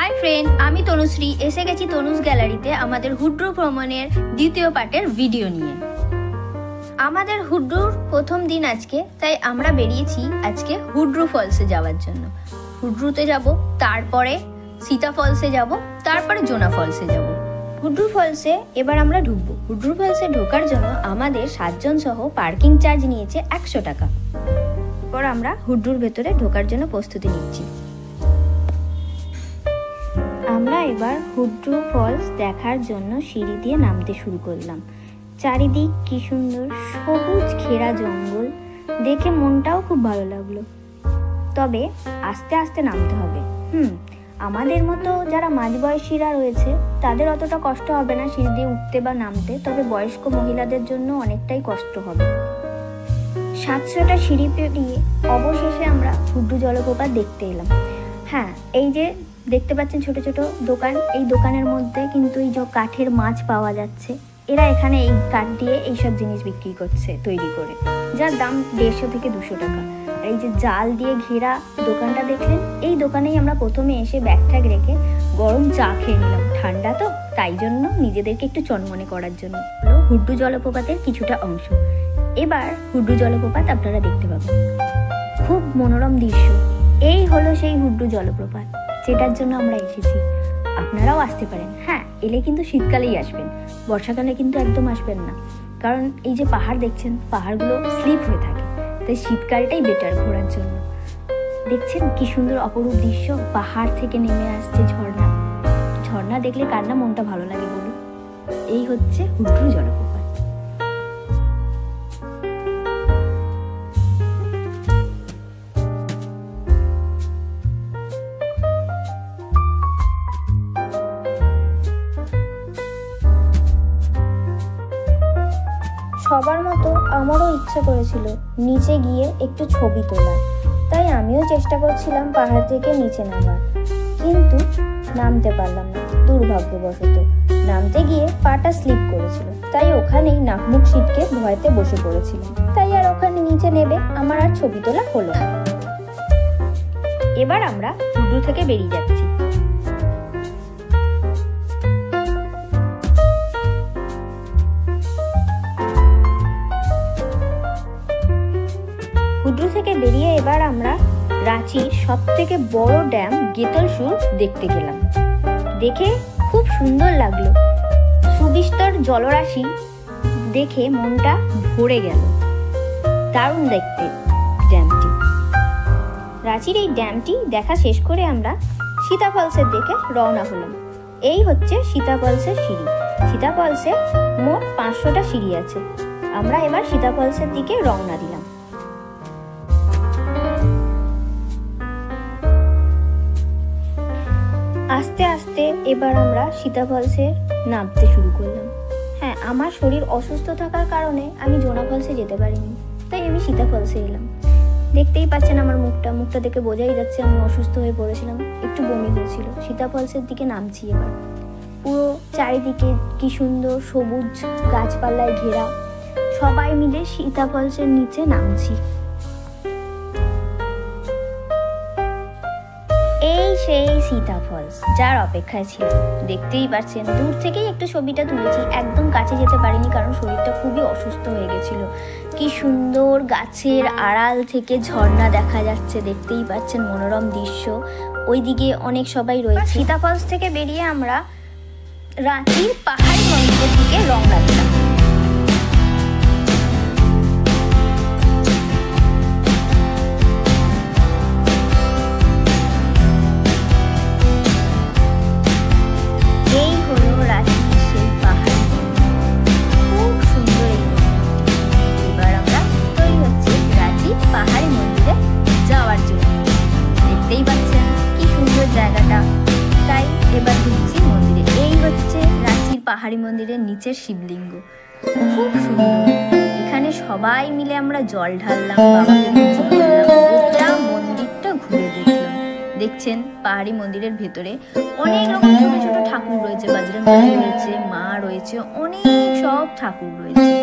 Hi friend, আমি তনুশ্রী এসে গেছি তনুজ গ্যালারিতে আমাদের হুড্রু ভ্রমণের দ্বিতীয় পার্টের ভিডিও নিয়ে। আমাদের হুড্রুর প্রথম দিন আজকে, তাই আমরা বেরিয়েছি আজকে হুড্রু ফলসে যাওয়ার জন্য। হুড্রুতে যাব, তারপরে সীতা ফলসে যাব, তারপরে জোনা ফলসে যাব। হুড্রু ফলসে এবার আমরা ঢুকবো। হুড্রু ফলসে ঢোকার জন্য আমাদের 7 জন সহ পার্কিং চার্জ নিয়েছে 100 টাকা। পর আমরা হুড্রুর ভেতরে ঢোকার জন্য প্রস্তুতি নিচ্ছি। আমরা এবার হুড্রু ফলস দেখার জন্য সিঁড়ি দিয়ে নামতে শুরু করলাম। চারিদিক কি সুন্দর সবুজ ঘেরা জঙ্গল, দেখে মনটাও খুব ভালো লাগলো। তবে আস্তে আস্তে নামতে হবে। আমাদের মতো যারা মাঝবয়সীরা রয়েছে তাদের অতটা কষ্ট হবে না সিঁড়ি দিয়ে উঠতে বা নামতে, তবে বয়স্ক মহিলাদের জন্য অনেকটাই কষ্ট হবে। 700টা সিঁড়ি পেরিয়ে অবশেষে আমরা হুড্রু জলপ্রপাত দেখতে এলাম। হ্যাঁ, এই যে দেখতে পাচ্ছেন ছোট ছোট দোকান, এই দোকানের মধ্যে কিন্তু এই যে কাঠের মাছ পাওয়া যাচ্ছে। এরা এখানে এই কাঠ দিয়ে এইসব জিনিস বিক্রি করছে তৈরি করে, যার দাম 150 থেকে 200 টাকা। আর এই যে জাল দিয়ে ঘেরা দোকানটা দেখলেন, এই দোকানেই আমরা প্রথমে এসে ব্যাগ ট্যাগ রেখে গরম চা খেয়ে নিলাম। ঠান্ডা তো, তাই জন্য নিজেদেরকে একটু চনমনে করার জন্য। হুড্রু জলপ্রপাতের কিছুটা অংশ। এবার হুড্রু জলপ্রপাত আপনারা দেখতে পাবেন, খুব মনোরম দৃশ্য। এই হলো সেই হুড্রু জলপ্রপাত যেটার জন্য আমরা এসেছি। আপনারাও আসতে পারেন। হ্যাঁ, এলে কিন্তু শীতকালেই আসবেন, বর্ষাকালে কিন্তু একদম আসবেন না, কারণ এই যে পাহাড় দেখছেন, পাহাড়গুলো স্লিপ হয়ে থাকে, তাই শীতকালটাই বেটার ঘোরার জন্য। দেখছেন কি সুন্দর অপরূপ দৃশ্য, পাহাড় থেকে নেমে আসছে ঝর্ণা। ঝর্ণা দেখলে কার না মনটা ভালো লাগে বলুন। এই হচ্ছে হুড্রু জলপ্রপাত। সবার মতো আমারও ইচ্ছে করেছিল নিচে গিয়ে একটু ছবি তোলার, তাই আমিও চেষ্টা করছিলাম পাহাড় থেকে নিচে নামার, কিন্তু নামতে পারলাম না দুর্ভাগ্যবশত। নামতে গিয়ে পাটা স্লিপ করেছিল, তাই ওখানেই নাক মুখ ছিটকে ভয়তে বসে পড়েছিলাম। তাই আর ওখানে নিচে নেবে আমার আর ছবি তোলা হলো না। এবার আমরা হুড্রু থেকে বেরিয়ে যাচ্ছি। হুড্রু থেকে বেরিয়ে এবার আমরা রাঁচির সবথেকে বড় ড্যাম গেতলসুর দেখতে গেলাম। দেখে খুব সুন্দর লাগলো, সুবিস্তর জলরাশি দেখে মনটা ভরে গেল। দারুণ দেখতে ড্যামটি। রাঁচির এই ড্যামটি দেখা শেষ করে আমরা সীতা ফলসের দিকে রওনা হলাম। এই হচ্ছে সীতা ফলসের সিঁড়ি। সীতা ফলসে মোট 500টা সিঁড়ি আছে। আমরা এবার সীতা ফলসের দিকে রওনা দিলাম। আস্তে আস্তে এবার আমরা সীতা ফলসে নামতে শুরু করলাম। হ্যাঁ, আমার শরীর অসুস্থ থাকার কারণে আমি জোনা ফলসে যেতে পারিনি, তাই আমি সীতা ফলসে এলাম। দেখতেই পাচ্ছেন আমার মুখটা দেখে বোঝাই যাচ্ছে আমি অসুস্থ হয়ে পড়েছিলাম, একটু বমি হয়েছিল। সীতা ফলসের দিকে নামছি এবার। পুরো চারিদিকে কি সুন্দর সবুজ গাছপালায় ঘেরা, সবাই মিলে সীতা ফলসের নিচে নামছি। এই সেই সীতা ফলস যার অপেক্ষায় ছিল। দেখতেই পাচ্ছেন, দূর থেকেই একটু ছবিটা তুলেছি, একদম কাছে যেতে পারিনি কারণ শরীরটা খুবই অসুস্থ হয়ে গেছিল। কি সুন্দর গাছের আড়াল থেকে ঝর্ণা দেখা যাচ্ছে, দেখতেই পাচ্ছেন মনোরম দৃশ্য। ওইদিকে অনেক সবাই রয়েছে। সীতা ফলস থেকে বেরিয়ে আমরা রাঁচির পাহাড়ি মন্দিরের দিকে রওনা দিলাম। পাহাড়ি মন্দিরের নিচের শিবলিঙ্গ খুব সুন্দর। এখানে সবাই মিলে আমরা জল ঢাললাম, বাবাকে পুজো করলাম, গোটা মন্দিরটা ঘুরে দেখলাম। দেখছেন পাহাড়ি মন্দিরের ভেতরে অনেক রকম ছোট ছোট ঠাকুর রয়েছে, বজরংবলী রয়েছে, মা রয়েছে, অনেক সব ঠাকুর রয়েছে।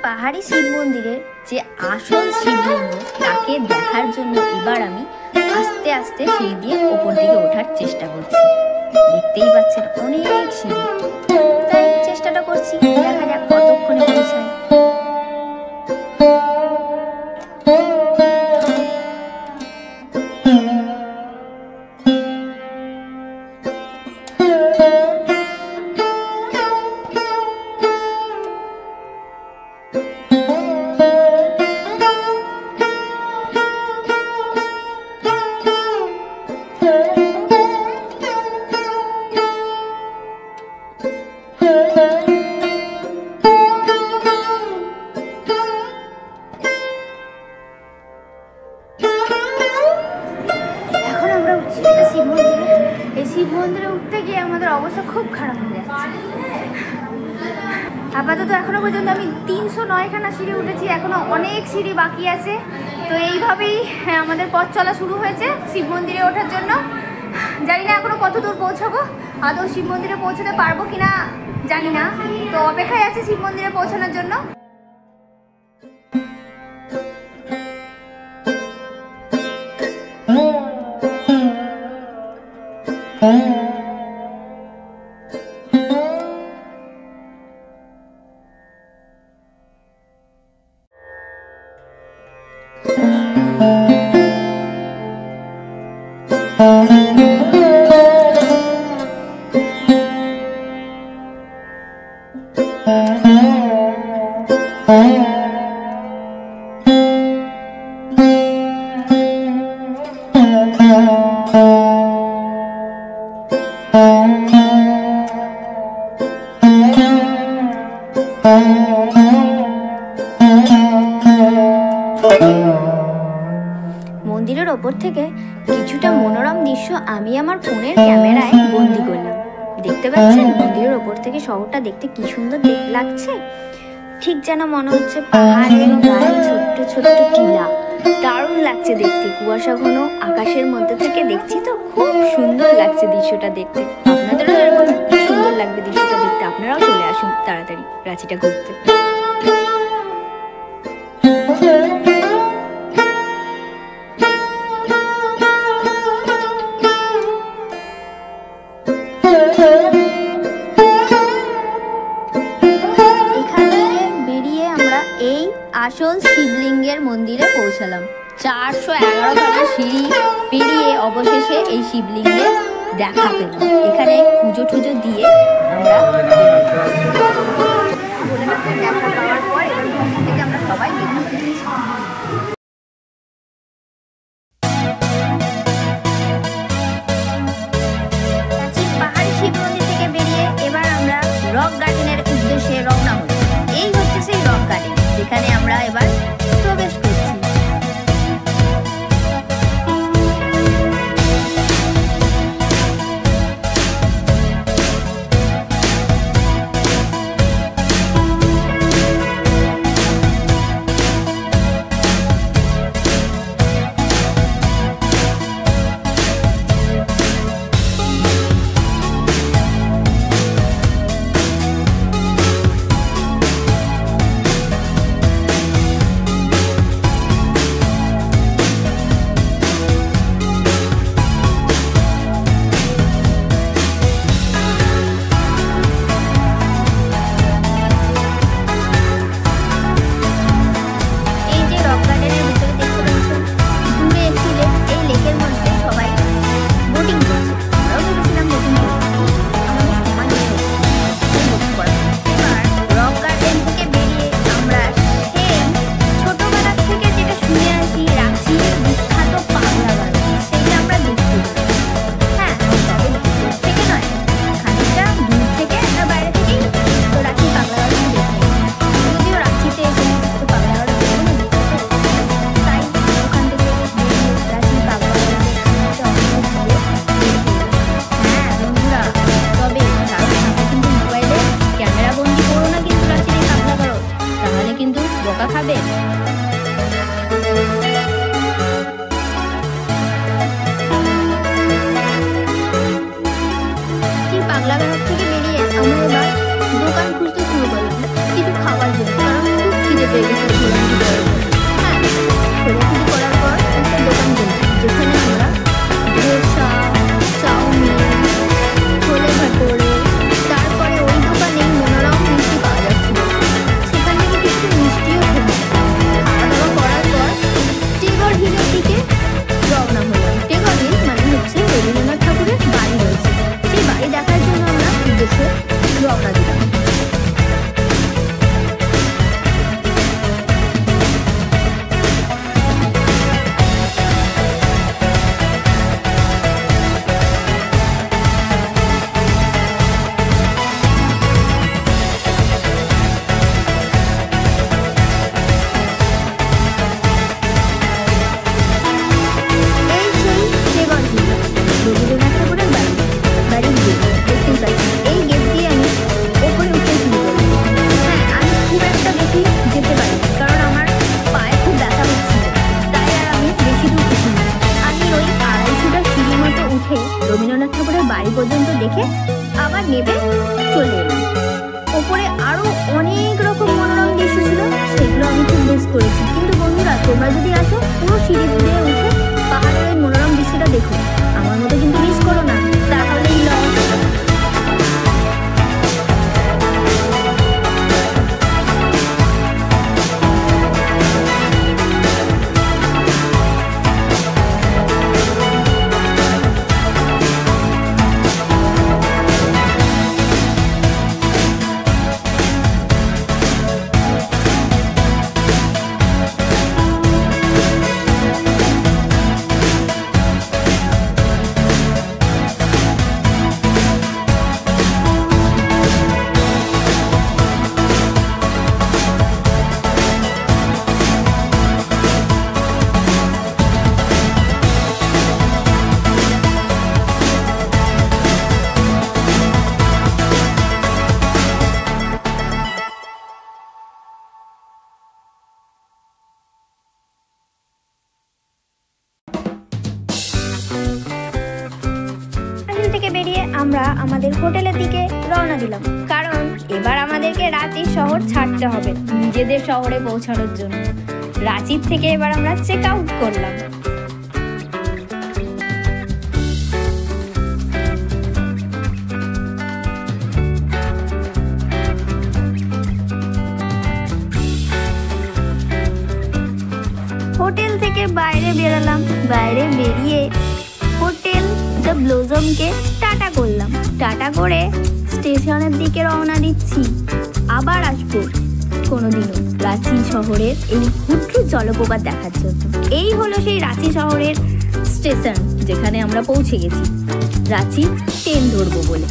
পাহাড়ি শিব মন্দিরের যে আসল শিবলিঙ্গ তাকে দেখার জন্য এবার আমি আস্তে আস্তে সিঁড়ি দিয়ে ওপর দিকে ওঠার চেষ্টা করছি। দেখতেই পাচ্ছেন অনেক সিঁড়ি, তাই চেষ্টাটা করছি, দেখা যাক কতক্ষণে পৌঁছায়। শিব মন্দিরে উঠতে গিয়ে আমাদের অবস্থা খুব খারাপ হয়ে যাচ্ছে। আপাতত এখনো পর্যন্ত আমি 309খানা সিঁড়ি উঠেছি, এখনো অনেক সিঁড়ি বাকি আছে। তো এইভাবেই আমাদের পথ চলা শুরু হয়েছে শিব মন্দিরে ওঠার জন্য। জানি না এখনো কত দূর পৌঁছাবো, আদৌ শিব মন্দিরে পৌঁছাতে পারবো কিনা জানি না। তো অপেক্ষায় আছে শিব মন্দিরে পৌঁছানোর জন্য। মন্দিরের ওপর থেকে কিছুটা মনোরম দৃশ্য আমি আমার ফোনের ক্যামেরায় বন্দি করলাম। দেখতে পাচ্ছেন মন্দিরের ওপর থেকে শহরটা দেখতে কি সুন্দর লাগছে, ঠিক যেন মনে হচ্ছে পাহাড়ের গায়ে ছোট্ট ছোট্ট টিলা। দারুণ লাগছে দেখতে, কুয়াশা ঘন আকাশের মধ্যে থেকে দেখছি তো খুব সুন্দর লাগছে দৃশ্যটা দেখতে। আপনাদেরও এরকম সুন্দর লাগবে দৃশ্যটা দেখতে, আপনারাও চলে আসুন তাড়াতাড়ি রাঁচিটা ঘুরতে। আসল শিবলিঙ্গের মন্দিরে পৌঁছালাম। 411খানা সিঁড়ি পেরিয়ে অবশেষে এই শিবলিঙ্গের দেখা পেলাম। এখানে পুজো টুজো দিয়ে আমরা দেখা পাওয়ার পর এখান থেকে আমরা সবাই দেখা পেয়েছি। পাহাড়ি শিব মন্দির থেকে বেরিয়ে এবার আমরা রক গার্ডেনের উদ্দেশ্যে রওনা হলাম। এই হচ্ছে সেই রক গার্ডেন যেখানে আমরা এবার প্রবেশ করছি। রাঁচির পাগলা বাজার থেকে বেরিয়ে আমরা এবার দোকান খুঁজতে শুরু করলাম কিছু খাওয়ার জন্য, কারণ খুব খিদে পেয়ে গেছে। হ্যাঁ, খোঁজাখুঁজি করার পর একটা দোকান গেলাম যেখানে আমরা ধোসা, চাউমিন, ছোলে ভাটোরে, তারপরে ওই দোকানে মনোরম মিষ্টি পাওয়া যাচ্ছিল, সেখান থেকে কিছু মিষ্টিও খেলাম। খাওয়া দাওয়া করার পর টেগর হিলের দিকে রওনা হলাম। টেগর হিল মানে হচ্ছে রবীন্দ্রনাথ ঠাকুরের বাড়ি রয়েছে, সেই বাড়ি দেখার জন্য আমরা উদ্দেশ্যে রওনা দিলাম। রবীন্দ্রনাথ ঠাকুরের বাড়ি পর্যন্ত দেখে আবার নেমে চলে এলাম। ওপরে আরো অনেক রকম মনোরম দৃশ্য ছিল, সেগুলো আমি খুব মিস করেছি। কিন্তু বন্ধুরা, তোমরা যদি আসো পুরো সিঁড়ি দিয়ে উঠে পাহাড়ের এই মনোরম দৃশ্যটা দেখো, আমার মতো কিন্তু মিস করো না, তাহলেই লস। থেকে বেরিয়ে আমরা আমাদের হোটেলের দিকে রওনা দিলাম, কারণ এবার আমাদেরকে রাঁচি শহর ছাড়তে হবে নিজেদের শহরে পৌঁছানোর জন্য। রাঁচির থেকে এবার আমরা চেক আউট করলাম। হোটেল থেকে বাইরে বেরোলাম, বাইরে বেরিয়ে হোটেল দ্য ব্লজমকে টাটা করলাম। টাটা করে স্টেশনের দিকে রওনা দিচ্ছি। আবার আসবো কোনোদিনও রাঁচি শহরের এই হুড্রু জলপ্রপাত দেখার জন্য। এই হলো সেই রাঁচি শহরের স্টেশন, যেখানে আমরা পৌঁছে গেছি রাঁচি ট্রেন ধরবো বলে।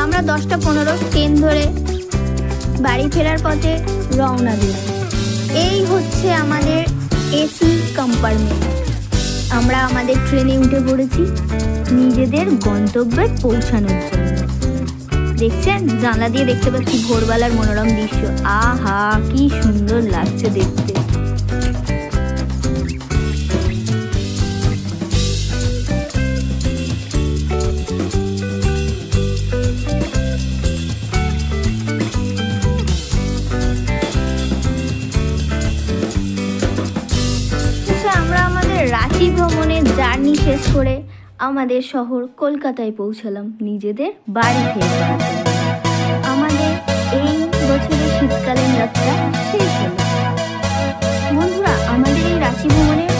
আমরা 10টা 15 ট্রেন ধরে বাড়ি ফেরার পথে রওনা দিলাম। এই হচ্ছে আমাদের এসি কম্পার্টমেন্ট। আমরা আমাদের ট্রেনে উঠে পড়েছি নিজেদের গন্তব্যে পৌঁছানোর জন্য। দেখছেন, জানলা দিয়ে দেখতে পাচ্ছি ভোরবেলার মনোরম দৃশ্য। আহা, কি সুন্দর লাগছে দেখতে। রাঁচি ভ্রমণের জার্নি শেষ করে আমাদের শহর কলকাতায় পৌঁছালাম নিজেদের বাড়ি ফেরার। আমাদের এই বছরের শীতকালীন যাত্রা শেষ হলো। বন্ধুরা, আমাদের এই রাঁচি ভ্রমণের